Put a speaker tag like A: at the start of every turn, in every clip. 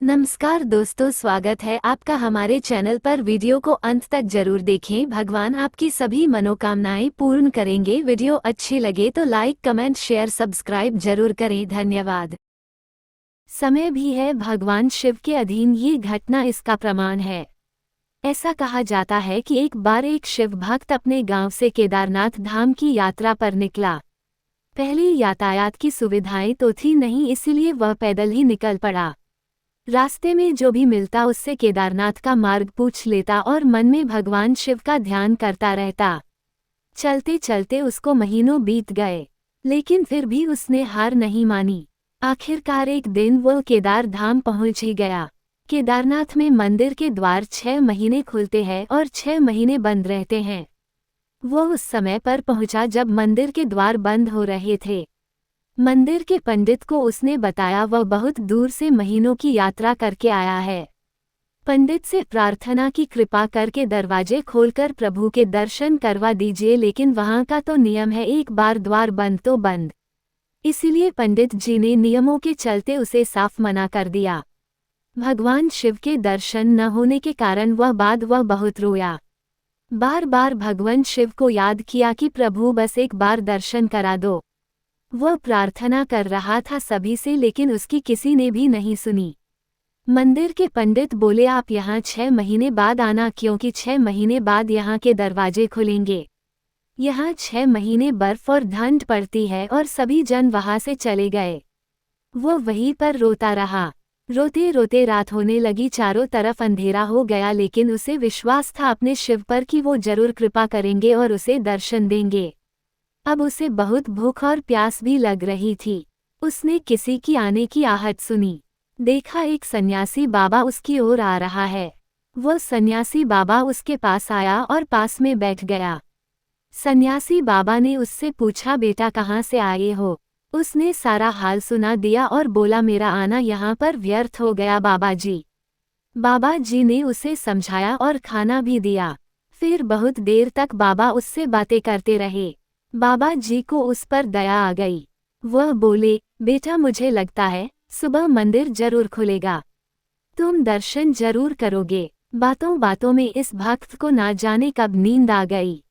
A: नमस्कार दोस्तों, स्वागत है आपका हमारे चैनल पर। वीडियो को अंत तक जरूर देखें। भगवान आपकी सभी मनोकामनाएं पूर्ण करेंगे। वीडियो अच्छी लगे तो लाइक, कमेंट, शेयर, सब्सक्राइब जरूर करें। धन्यवाद। समय भी है भगवान शिव के अधीन, ये घटना इसका प्रमाण है। ऐसा कहा जाता है कि एक बार एक शिव भक्त अपने गांव से केदारनाथ धाम की यात्रा पर निकला। पहले यातायात की सुविधाएं तो थी नहीं, इसलिए वह पैदल ही निकल पड़ा। रास्ते में जो भी मिलता उससे केदारनाथ का मार्ग पूछ लेता और मन में भगवान शिव का ध्यान करता रहता। चलते चलते उसको महीनों बीत गए, लेकिन फिर भी उसने हार नहीं मानी। आखिरकार एक दिन वो केदार धाम पहुंच ही गया। केदारनाथ में मंदिर के द्वार 6 महीने खुलते हैं और 6 महीने बंद रहते हैं। वो उस समय पर पहुंचा जब मंदिर के द्वार बंद हो रहे थे। मंदिर के पंडित को उसने बताया वह बहुत दूर से महीनों की यात्रा करके आया है। पंडित से प्रार्थना की, कृपा करके दरवाजे खोलकर प्रभु के दर्शन करवा दीजिए, लेकिन वहां का तो नियम है, एक बार द्वार बंद तो बंद। इसीलिए पंडित जी ने नियमों के चलते उसे साफ मना कर दिया। भगवान शिव के दर्शन न होने के कारण वह बहुत रोया। बार बार भगवान शिव को याद किया कि प्रभु बस एक बार दर्शन करा दो। वह प्रार्थना कर रहा था सभी से, लेकिन उसकी किसी ने भी नहीं सुनी। मंदिर के पंडित बोले, आप यहाँ 6 महीने बाद आना, क्योंकि 6 महीने बाद यहाँ के दरवाजे खुलेंगे। यहाँ 6 महीने बर्फ और ठंड पड़ती है। और सभी जन वहाँ से चले गए। वो वहीं पर रोता रहा। रोते रोते रात होने लगी, चारों तरफ अंधेरा हो गया, लेकिन उसे विश्वास था अपने शिव पर कि वो जरूर कृपा करेंगे और उसे दर्शन देंगे। अब उसे बहुत भूख और प्यास भी लग रही थी। उसने किसी की आने की आहट सुनी। देखा एक सन्यासी बाबा उसकी ओर आ रहा है। वो सन्यासी बाबा उसके पास आया और पास में बैठ गया। सन्यासी बाबा ने उससे पूछा, बेटा कहाँ से आए हो? उसने सारा हाल सुना दिया और बोला, मेरा आना यहाँ पर व्यर्थ हो गया बाबा जी। बाबा जी ने उसे समझाया और खाना भी दिया। फिर बहुत देर तक बाबा उससे बातें करते रहे। बाबा जी को उस पर दया आ गई। वह बोले, बेटा मुझे लगता है सुबह मंदिर जरूर खुलेगा, तुम दर्शन जरूर करोगे। बातों बातों में इस भक्त को ना जाने कब नींद आ गई।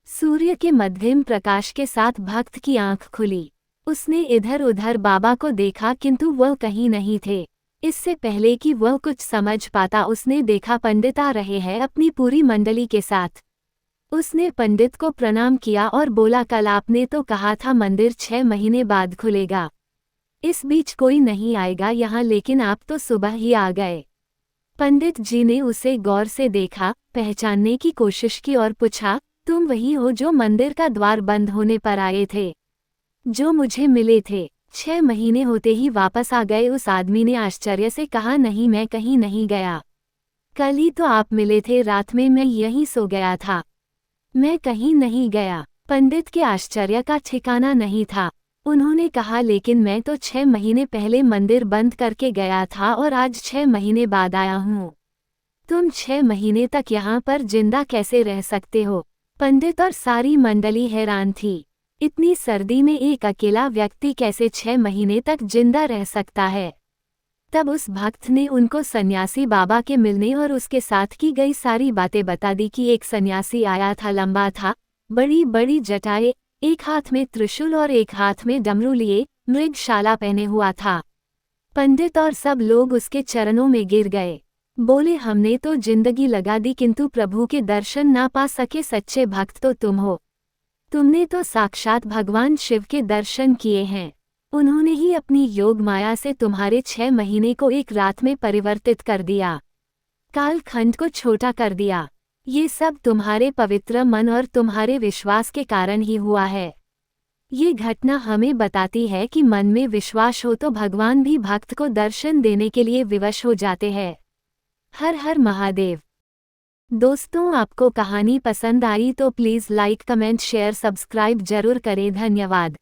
A: सूर्य के मध्यम प्रकाश के साथ भक्त की आंख खुली। उसने इधर उधर बाबा को देखा, किंतु वह कहीं नहीं थे। इससे पहले कि वह कुछ समझ पाता उसने देखा पंडित आ रहे हैं अपनी पूरी मंडली के साथ। उसने पंडित को प्रणाम किया और बोला, कल आपने तो कहा था मंदिर 6 महीने बाद खुलेगा, इस बीच कोई नहीं आएगा यहाँ, लेकिन आप तो सुबह ही आ गए। पंडित जी ने उसे गौर से देखा, पहचानने की कोशिश की और पूछा, तुम वही हो जो मंदिर का द्वार बंद होने पर आए थे, जो मुझे मिले थे? 6 महीने होते ही वापस आ गए। उस आदमी ने आश्चर्य से कहा, नहीं मैं कहीं नहीं गया, कल ही तो आप मिले थे, रात में मैं यहीं सो गया था, मैं कहीं नहीं गया। पंडित के आश्चर्य का ठिकाना नहीं था। उन्होंने कहा, लेकिन मैं तो 6 महीने पहले मंदिर बंद करके गया था और आज 6 महीने बाद आया हूँ। तुम 6 महीने तक यहाँ पर जिंदा कैसे रह सकते हो? पंडित और सारी मंडली हैरान थी। इतनी सर्दी में एक अकेला व्यक्ति कैसे 6 महीने तक जिंदा रह सकता है? तब उस भक्त ने उनको सन्यासी बाबा के मिलने और उसके साथ की गई सारी बातें बता दी कि एक सन्यासी आया था, लंबा था, बड़ी बड़ी जटाएं, एक हाथ में त्रिशूल और एक हाथ में डमरू लिए, मृगशाला पहने हुआ था। पंडित और सब लोग उसके चरणों में गिर गए। बोले, हमने तो जिंदगी लगा दी किंतु प्रभु के दर्शन ना पा सके, सच्चे भक्त तो तुम हो। तुमने तो साक्षात भगवान शिव के दर्शन किए हैं। उन्होंने ही अपनी योग माया से तुम्हारे 6 महीने को एक रात में परिवर्तित कर दिया, कालखंड को छोटा कर दिया। ये सब तुम्हारे पवित्र मन और तुम्हारे विश्वास के कारण ही हुआ है। ये घटना हमें बताती है कि मन में विश्वास हो तो भगवान भी भक्त को दर्शन देने के लिए विवश हो जाते हैं। हर हर महादेव। दोस्तों, आपको कहानी पसंद आई तो please like, comment, share, subscribe जरूर करें। धन्यवाद।